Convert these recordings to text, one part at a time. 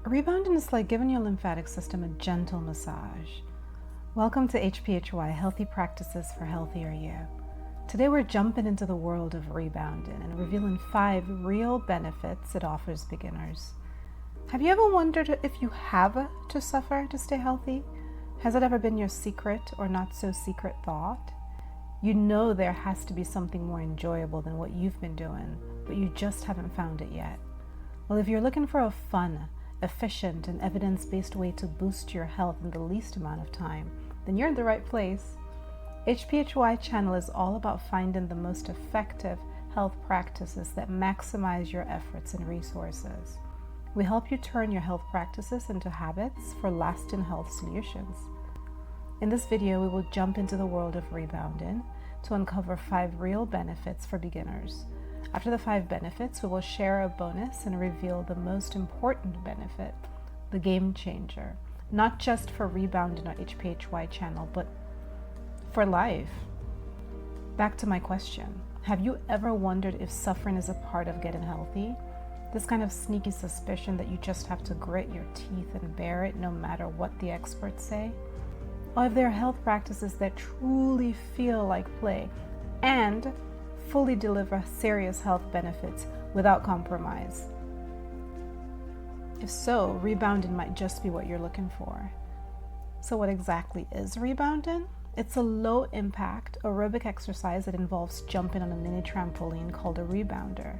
Rebounding is like giving your lymphatic system a gentle massage. Welcome to HPHY, Healthy Practices for Healthier You. Today we're jumping into the world of rebounding and revealing 5 real benefits it offers beginners. Have you ever wondered if you have to suffer to stay healthy? Has it ever been your secret or not so secret thought? You know there has to be something more enjoyable than what you've been doing, but you just haven't found it yet. Well, if you're looking for a fun, efficient, and evidence-based way to boost your health in the least amount of time, then you're in the right place. HPHY channel is all about finding the most effective health practices that maximize your efforts and resources. We help you turn your health practices into habits for lasting health solutions. In this video, we will jump into the world of rebounding to uncover 5 real benefits for beginners. After the 5 benefits, we will share a bonus and reveal the most important benefit, the game changer, not just for rebounding our HPHY channel, but for life. Back to my question. Have you ever wondered if suffering is a part of getting healthy? This kind of sneaky suspicion that you just have to grit your teeth and bear it no matter what the experts say? Or if there are health practices that truly feel like play and fully deliver serious health benefits without compromise? If so, rebounding might just be what you're looking for. So what exactly is rebounding? It's a low-impact aerobic exercise that involves jumping on a mini trampoline called a rebounder.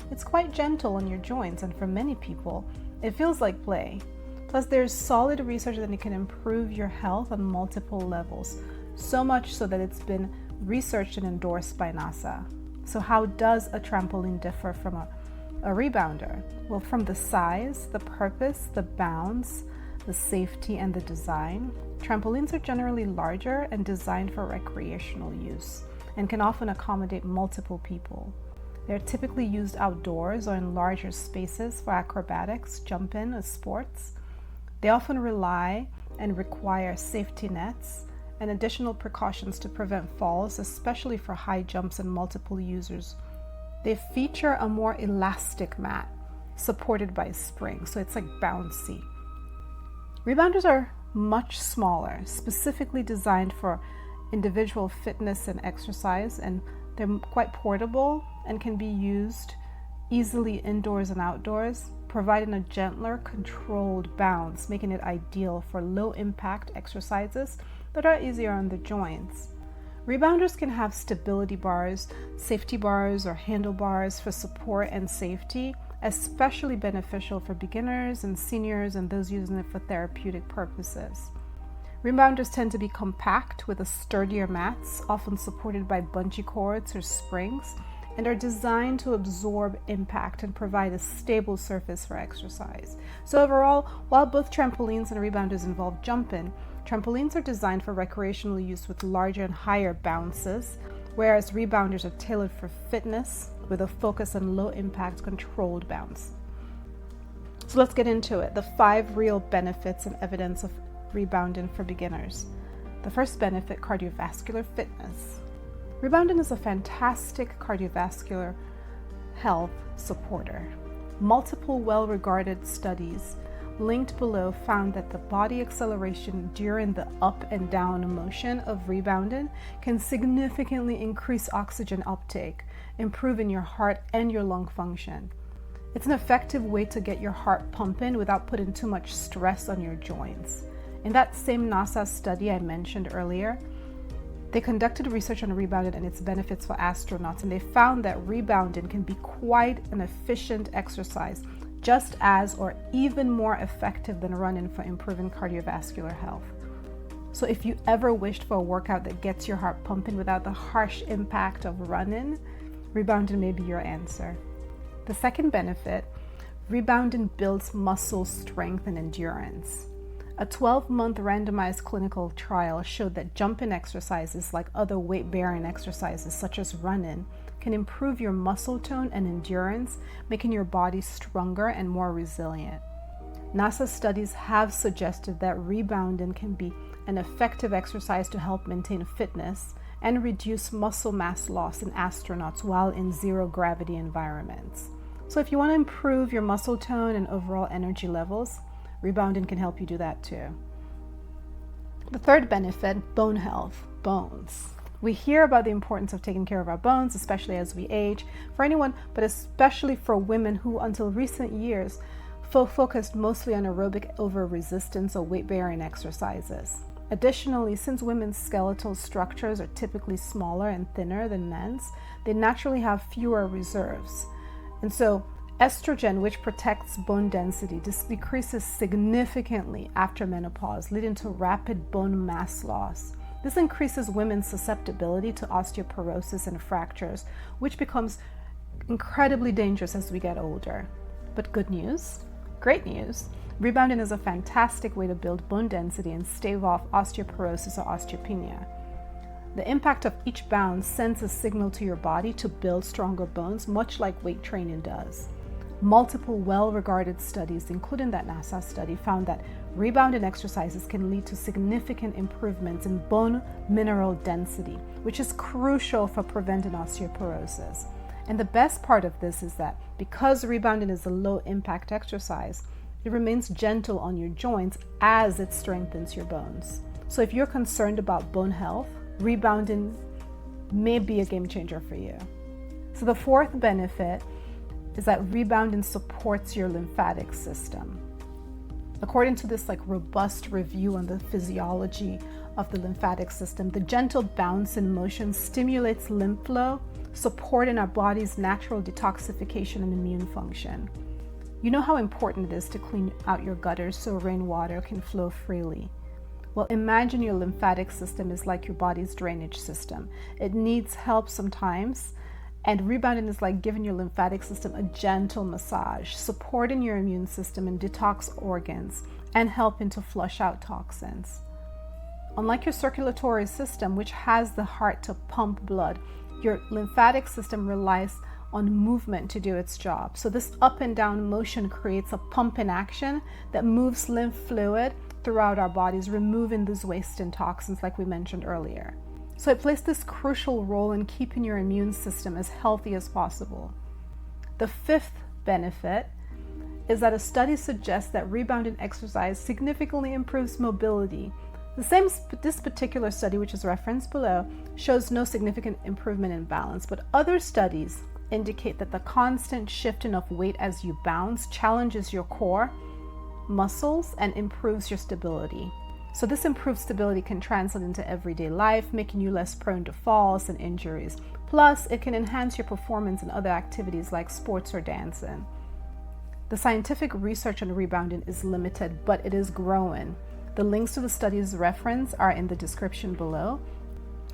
It's quite gentle on your joints, and for many people, it feels like play. Plus, there's solid research that it can improve your health on multiple levels, so much so that it's been researched and endorsed by NASA. So how does a trampoline differ from a rebounder? Well, from the size, the purpose, the bounds, the safety, and the design, trampolines are generally larger and designed for recreational use and can often accommodate multiple people. They're typically used outdoors or in larger spaces for acrobatics, jumping, or sports. They often rely and require safety nets and additional precautions to prevent falls, especially for high jumps and multiple users. They feature a more elastic mat supported by springs, so it's like bouncy. Rebounders are much smaller, specifically designed for individual fitness and exercise, and they're quite portable and can be used easily indoors and outdoors, providing a gentler, controlled bounce, making it ideal for low-impact exercises that are easier on the joints. Rebounders can have stability bars, safety bars, or handlebars for support and safety, especially beneficial for beginners and seniors and those using it for therapeutic purposes. Rebounders tend to be compact with a sturdier mats, often supported by bungee cords or springs, and are designed to absorb impact and provide a stable surface for exercise. So overall, while both trampolines and rebounders involve jumping, trampolines are designed for recreational use with larger and higher bounces, whereas rebounders are tailored for fitness with a focus on low-impact controlled bounce. So let's get into it. The 5 real benefits and evidence of rebounding for beginners. The first benefit, cardiovascular fitness. Rebounding is a fantastic cardiovascular health supporter. Multiple well-regarded studies linked below found that the body acceleration during the up and down motion of rebounding can significantly increase oxygen uptake, improving your heart and your lung function. It's an effective way to get your heart pumping without putting too much stress on your joints. In that same NASA study I mentioned earlier, they conducted research on rebounding and its benefits for astronauts, and they found that rebounding can be quite an efficient exercise, just as or even more effective than running for improving cardiovascular health. So if you ever wished for a workout that gets your heart pumping without the harsh impact of running, rebounding may be your answer. The second benefit, rebounding builds muscle strength and endurance. A 12-month randomized clinical trial showed that jumping exercises, like other weight-bearing exercises such as running, can improve your muscle tone and endurance, making your body stronger and more resilient. NASA studies have suggested that rebounding can be an effective exercise to help maintain fitness and reduce muscle mass loss in astronauts while in zero-gravity environments. So if you want to improve your muscle tone and overall energy levels, Rebounding can help you do that too. The third benefit, bone health, bones. We hear about the importance of taking care of our bones, especially as we age, for anyone, but especially for women who until recent years focused mostly on aerobic over resistance or weight-bearing exercises. Additionally, since women's skeletal structures are typically smaller and thinner than men's, they naturally have fewer reserves. And so estrogen, which protects bone density, decreases significantly after menopause, leading to rapid bone mass loss. This increases women's susceptibility to osteoporosis and fractures, which becomes incredibly dangerous as we get older. But good news, great news, Rebounding is a fantastic way to build bone density and stave off osteoporosis or osteopenia. The impact of each bound sends a signal to your body to build stronger bones, much like weight training does. Multiple well-regarded studies, including that NASA study, found that rebounding exercises can lead to significant improvements in bone mineral density, which is crucial for preventing osteoporosis. And the best part of this is that because rebounding is a low-impact exercise, it remains gentle on your joints as it strengthens your bones. So if you're concerned about bone health, rebounding may be a game changer for you. So the fourth benefit is that rebounding supports your lymphatic system. According to this robust review on the physiology of the lymphatic system, the gentle bounce in motion stimulates lymph flow, supporting our body's natural detoxification and immune function. You know how important it is to clean out your gutters so rainwater can flow freely. Well, imagine your lymphatic system is like your body's drainage system. It needs help sometimes, and rebounding is like giving your lymphatic system a gentle massage, supporting your immune system and detox organs, and helping to flush out toxins. Unlike your circulatory system, which has the heart to pump blood, your lymphatic system relies on movement to do its job. So this up and down motion creates a pump in action that moves lymph fluid throughout our bodies, removing those waste and toxins like we mentioned earlier. So it plays this crucial role in keeping your immune system as healthy as possible. The fifth benefit is that a study suggests that rebounding exercise significantly improves mobility. This particular study, which is referenced below, shows no significant improvement in balance, but other studies indicate that the constant shifting of weight as you bounce challenges your core, muscles, and improves your stability. So this improved stability can translate into everyday life, making you less prone to falls and injuries. Plus, it can enhance your performance in other activities like sports or dancing. The scientific research on rebounding is limited, but it is growing. The links to the studies referenced are in the description below.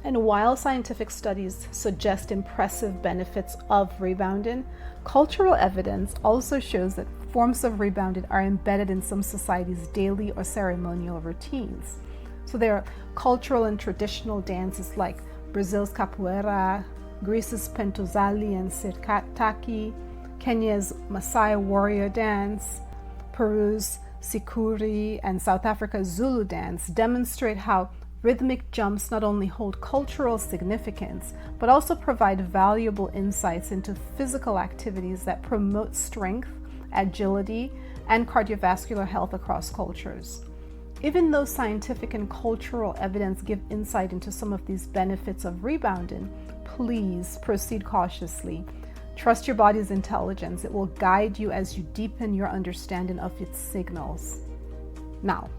And while scientific studies suggest impressive benefits of rebounding, cultural evidence also shows that forms of rebounding are embedded in some societies' daily or ceremonial routines. So there are cultural and traditional dances like Brazil's capoeira, Greece's pentozali and sirtaki, Kenya's Maasai warrior dance, Peru's sikuri, and South Africa's Zulu dance demonstrate how rhythmic jumps not only hold cultural significance, but also provide valuable insights into physical activities that promote strength, agility, and cardiovascular health across cultures. Even though scientific and cultural evidence give insight into some of these benefits of rebounding, please proceed cautiously. Trust your body's intelligence. It will guide you as you deepen your understanding of its signals. Now,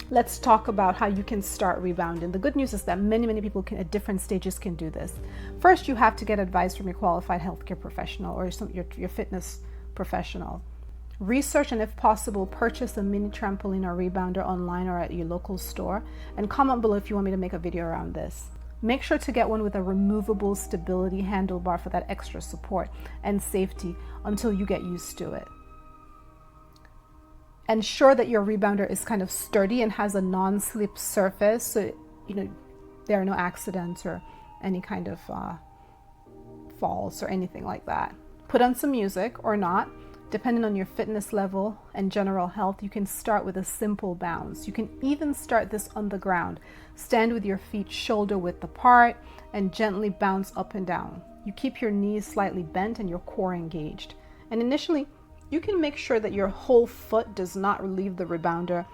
let's talk about how you can start rebounding. The good news is that many people at different stages can do this. First, you have to get advice from your qualified healthcare professional or your fitness professional. Research and, if possible, purchase a mini trampoline or rebounder online or at your local store, and comment below if you want me to make a video around this. Make sure to get one with a removable stability handlebar for that extra support and safety until you get used to it. Ensure that your rebounder is kind of sturdy and has a non-slip surface so there are no accidents or any kind of falls or anything like that. Put on some music or not. Depending on your fitness level and general health, you can start with a simple bounce. You can even start this on the ground. Stand with your feet shoulder width apart and gently bounce up and down. You keep your knees slightly bent and your core engaged. And initially, you can make sure that your whole foot does not leave the rebounder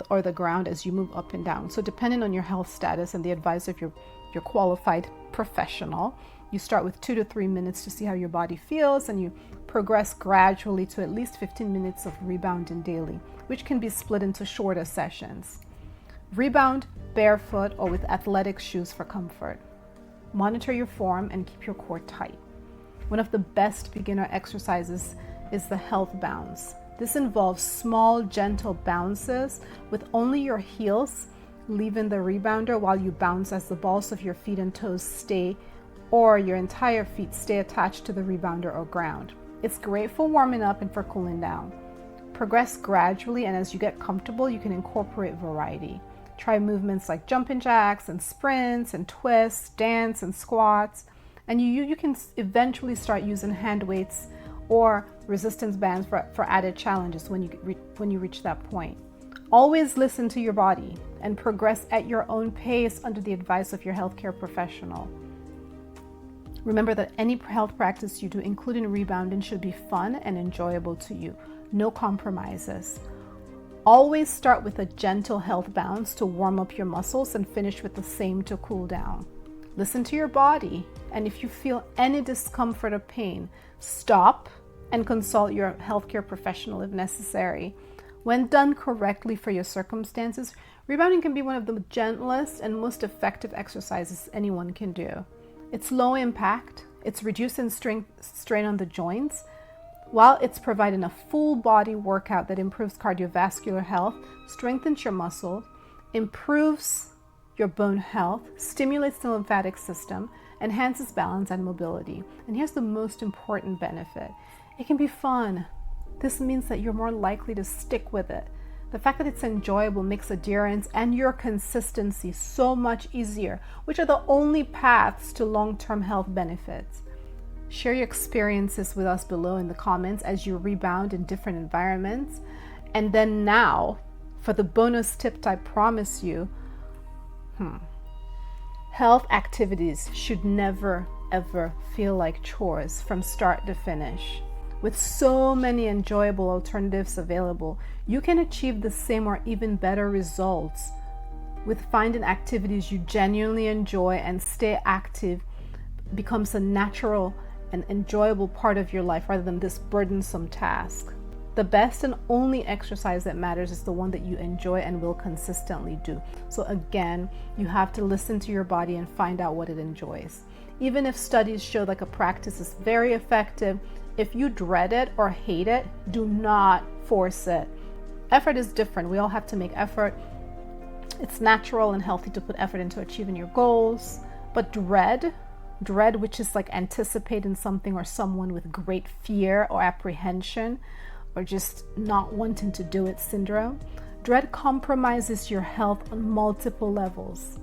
or the ground as you move up and down. So depending on your health status and the advice of your qualified professional, you start with 2 to 3 minutes to see how your body feels, and you progress gradually to at least 15 minutes of rebounding daily, which can be split into shorter sessions. Rebound barefoot or with athletic shoes for comfort. Monitor your form and keep your core tight. One of the best beginner exercises is the health bounce. This involves small, gentle bounces with only your heels leaving the rebounder while you bounce as the balls of your feet and toes stay, or your entire feet stay attached to the rebounder or ground. It's great for warming up and for cooling down. Progress gradually, and as you get comfortable, you can incorporate variety. Try movements like jumping jacks and sprints and twists, dance and squats, and you can eventually start using hand weights or resistance bands for added challenges when you reach that point. Always listen to your body and progress at your own pace under the advice of your healthcare professional. Remember that any health practice you do, including rebounding, should be fun and enjoyable to you. No compromises. Always start with a gentle health bounce to warm up your muscles and finish with the same to cool down. Listen to your body, and if you feel any discomfort or pain, stop and consult your healthcare professional if necessary. When done correctly for your circumstances, rebounding can be one of the gentlest and most effective exercises anyone can do. It's low impact, it's reducing strain on the joints, while it's providing a full body workout that improves cardiovascular health, strengthens your muscle, improves your bone health, stimulates the lymphatic system, enhances balance and mobility. And here's the most important benefit. It can be fun. This means that you're more likely to stick with it. The fact that it's enjoyable makes adherence and your consistency so much easier, which are the only paths to long-term health benefits. Share your experiences with us below in the comments as you rebound in different environments. And then now, for the bonus tip I promise you, health activities should never, ever feel like chores from start to finish. With so many enjoyable alternatives available, you can achieve the same or even better results with finding activities you genuinely enjoy, and stay active becomes a natural and enjoyable part of your life rather than this burdensome task. The best and only exercise that matters is the one that you enjoy and will consistently do. So again, you have to listen to your body and find out what it enjoys. Even if studies show like a practice is very effective, if you dread it or hate it, do not force it. Effort is different. We all have to make effort. It's natural and healthy to put effort into achieving your goals. But dread, which is like anticipating something or someone with great fear or apprehension, or just not wanting to do it syndrome, dread compromises your health on multiple levels.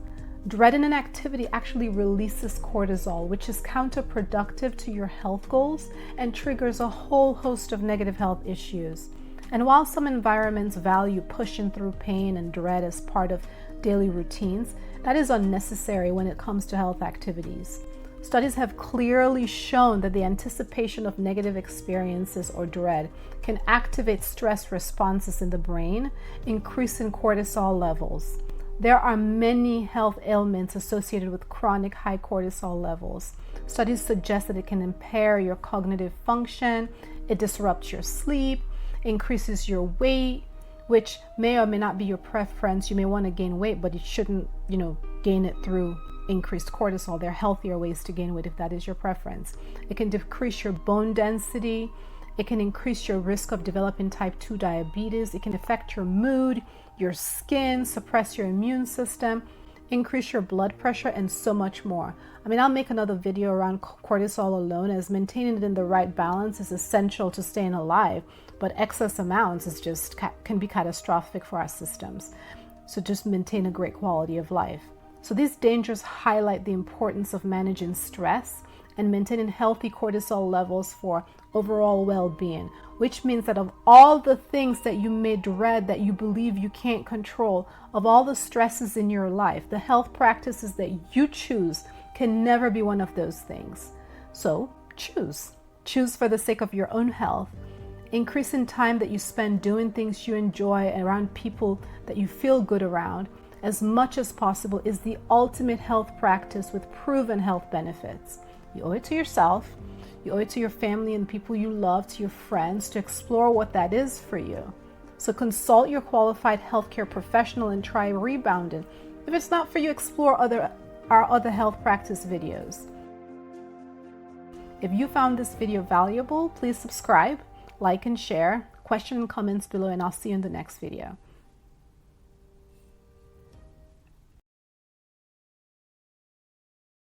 Dreading an activity actually releases cortisol, which is counterproductive to your health goals and triggers a whole host of negative health issues. And while some environments value pushing through pain and dread as part of daily routines, that is unnecessary when it comes to health activities. Studies have clearly shown that the anticipation of negative experiences or dread can activate stress responses in the brain, increasing cortisol levels. There are many health ailments associated with chronic high cortisol levels. Studies suggest that it can impair your cognitive function, it disrupts your sleep, increases your weight, which may or may not be your preference. You may want to gain weight, but you shouldn't, gain it through increased cortisol. There are healthier ways to gain weight if that is your preference. It can decrease your bone density. It can increase your risk of developing type 2 diabetes. It can affect your mood, your skin, suppress your immune system, increase your blood pressure, and so much more. I'll make another video around cortisol alone, as maintaining it in the right balance is essential to staying alive, but excess amounts can be catastrophic for our systems. So just maintain a great quality of life. So these dangers highlight the importance of managing stress and maintaining healthy cortisol levels for overall well-being, which means that of all the things that you may dread, that you believe you can't control, of all the stresses in your life, the health practices that you choose can never be one of those things. So choose. Choose for the sake of your own health. Increasing time that you spend doing things you enjoy around people that you feel good around as much as possible is the ultimate health practice with proven health benefits. You owe it to yourself, you owe it to your family and people you love, to your friends, to explore what that is for you. So consult your qualified healthcare professional and try Rebounding. If it's not for you, explore our other health practice videos. If you found this video valuable, please subscribe, like and share, question and comments below, and I'll see you in the next video.